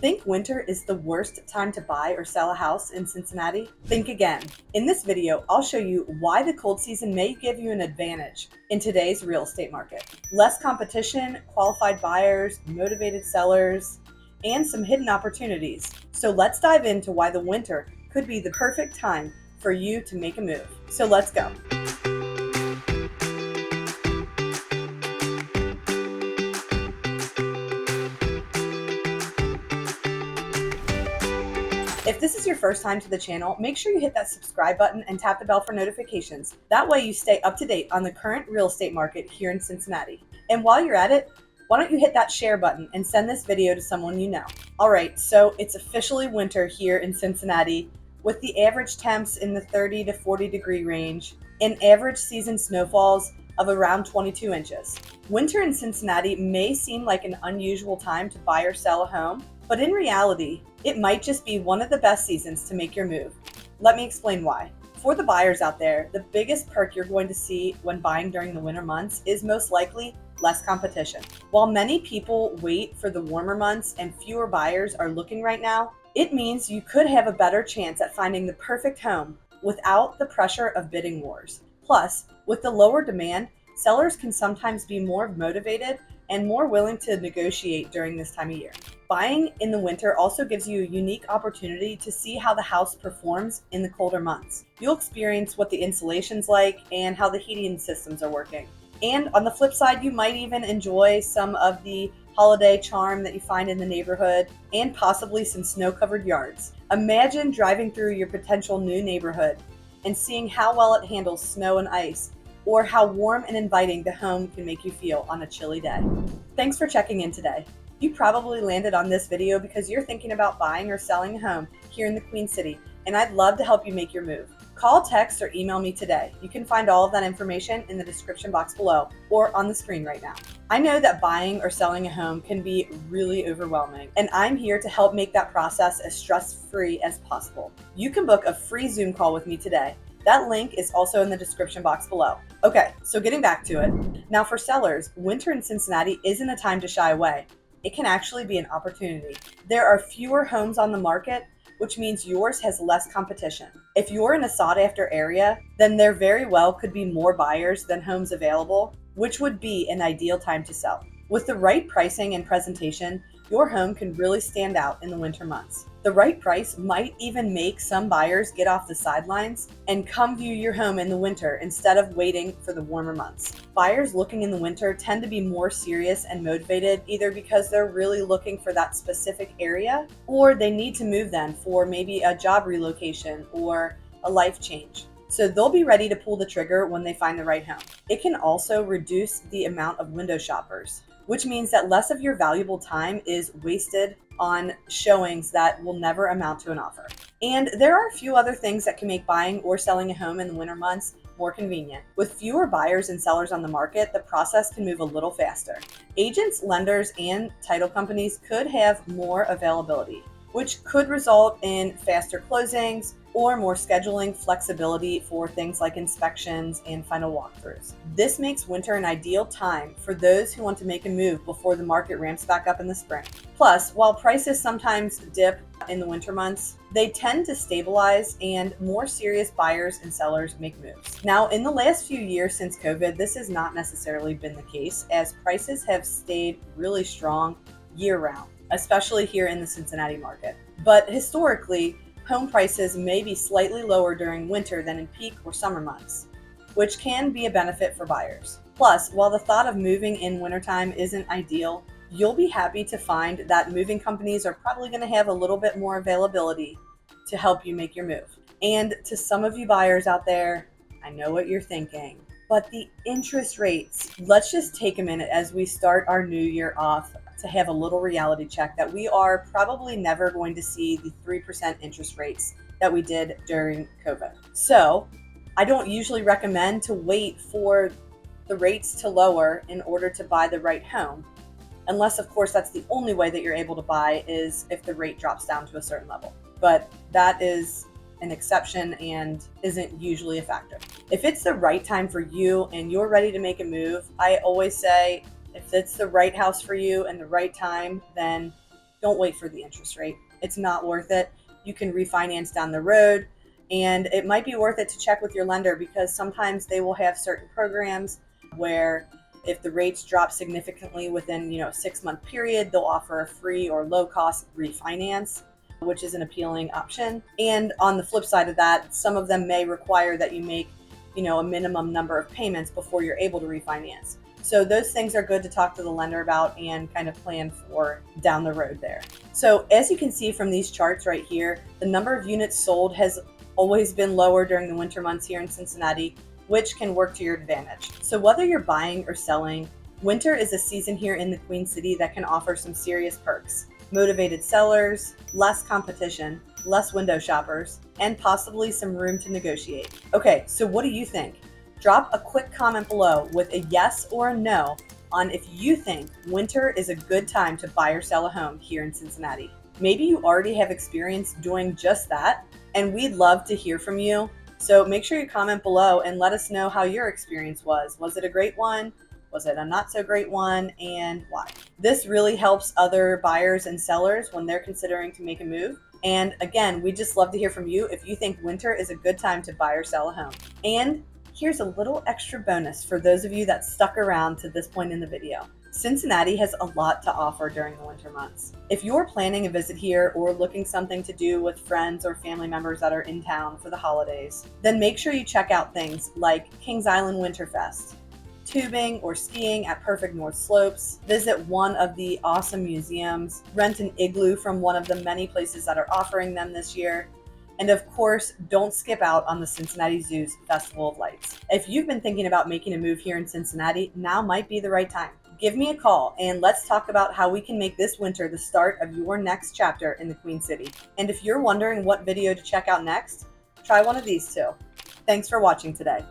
Think winter is the worst time to buy or sell a house in Cincinnati? Think again. In this video, I'll show you why the cold season may give you an advantage in today's real estate market. Less competition, qualified buyers, motivated sellers, and some hidden opportunities. So let's dive into why the winter could be the perfect time for you to make a move. So let's go. If this is your first time to the channel, make sure you hit that subscribe button and tap the bell for notifications. That way you stay up to date on the current real estate market here in Cincinnati. And while you're at it, why don't you hit that share button and send this video to someone you know. All right, so it's officially winter here in Cincinnati with the average temps in the 30 to 40 degree range and average season snowfalls of around 22 inches. Winter in Cincinnati may seem like an unusual time to buy or sell a home, but in reality, it might just be one of the best seasons to make your move. Let me explain why. For the buyers out there, the biggest perk you're going to see when buying during the winter months is most likely less competition. While many people wait for the warmer months and fewer buyers are looking right now, it means you could have a better chance at finding the perfect home without the pressure of bidding wars. Plus, with the lower demand, sellers can sometimes be more motivated and more willing to negotiate during this time of year. Buying in the winter also gives you a unique opportunity to see how the house performs in the colder months. You'll experience what the insulation's like and how the heating systems are working. And on the flip side, you might even enjoy some of the holiday charm that you find in the neighborhood and possibly some snow-covered yards. Imagine driving through your potential new neighborhood and seeing how well it handles snow and ice, or how warm and inviting the home can make you feel on a chilly day. Thanks for checking in today. You probably landed on this video because you're thinking about buying or selling a home here in the Queen City, and I'd love to help you make your move. Call, text, or email me today. You can find all of that information in the description box below or on the screen right now. I know that buying or selling a home can be really overwhelming, and I'm here to help make that process as stress-free as possible. You can book a free Zoom call with me today. That link is also in the description box below. Okay, so getting back to it. Now for sellers, winter in Cincinnati isn't a time to shy away. It can actually be an opportunity. There are fewer homes on the market, which means yours has less competition. If you're in a sought-after area, then there very well could be more buyers than homes available, which would be an ideal time to sell. With the right pricing and presentation, your home can really stand out in the winter months. The right price might even make some buyers get off the sidelines and come view your home in the winter instead of waiting for the warmer months. Buyers looking in the winter tend to be more serious and motivated, either because they're really looking for that specific area, or they need to move then for maybe a job relocation or a life change. So they'll be ready to pull the trigger when they find the right home. It can also reduce the amount of window shoppers, which means that less of your valuable time is wasted on showings that will never amount to an offer. And there are a few other things that can make buying or selling a home in the winter months more convenient. With fewer buyers and sellers on the market, the process can move a little faster. Agents, lenders, and title companies could have more availability, which could result in faster closings or more scheduling flexibility for things like inspections and final walkthroughs. This makes winter an ideal time for those who want to make a move before the market ramps back up in the spring. Plus, while prices sometimes dip in the winter months, they tend to stabilize and more serious buyers and sellers make moves. Now, in the last few years since COVID, this has not necessarily been the case, as prices have stayed really strong year-round, especially here in the Cincinnati market. But historically, home prices may be slightly lower during winter than in peak or summer months, which can be a benefit for buyers. Plus, while the thought of moving in wintertime isn't ideal, you'll be happy to find that moving companies are probably going to have a little bit more availability to help you make your move. And to some of you buyers out there, I know what you're thinking, but the interest rates, let's just take a minute as we start our new year off to have a little reality check that we are probably never going to see the 3% interest rates that we did during COVID. So I don't usually recommend to wait for the rates to lower in order to buy the right home, unless of course that's the only way that you're able to buy is if the rate drops down to a certain level. But that is an exception and isn't usually a factor. If it's the right time for you and you're ready to make a move, I always say if it's the right house for you and the right time, then don't wait for the interest rate. It's not worth it. You can refinance down the road, and it might be worth it to check with your lender because sometimes they will have certain programs where if the rates drop significantly within, a 6-month period, they'll offer a free or low cost refinance, which is an appealing option. And on the flip side of that, some of them may require that you make, a minimum number of payments before you're able to refinance. So those things are good to talk to the lender about and kind of plan for down the road there. So as you can see from these charts right here, the number of units sold has always been lower during the winter months here in Cincinnati, which can work to your advantage. So whether you're buying or selling, winter is a season here in the Queen City that can offer some serious perks. Motivated sellers, less competition, less window shoppers, and possibly some room to negotiate. Okay, so what do you think? Drop a quick comment below with a yes or a no on if you think winter is a good time to buy or sell a home here in Cincinnati. Maybe you already have experience doing just that, and we'd love to hear from you. So make sure you comment below and let us know how your experience was. Was it a great one? Was it a not so great one, and why? This really helps other buyers and sellers when they're considering to make a move. And again, we just love to hear from you if you think winter is a good time to buy or sell a home. And here's a little extra bonus for those of you that stuck around to this point in the video. Cincinnati has a lot to offer during the winter months. If you're planning a visit here or looking something to do with friends or family members that are in town for the holidays, then make sure you check out things like Kings Island Winterfest, tubing or skiing at Perfect North Slopes, visit one of the awesome museums, rent an igloo from one of the many places that are offering them this year, and of course, don't skip out on the Cincinnati Zoo's Festival of Lights. If you've been thinking about making a move here in Cincinnati, now might be the right time. Give me a call and let's talk about how we can make this winter the start of your next chapter in the Queen City. And if you're wondering what video to check out next, try one of these two. Thanks for watching today.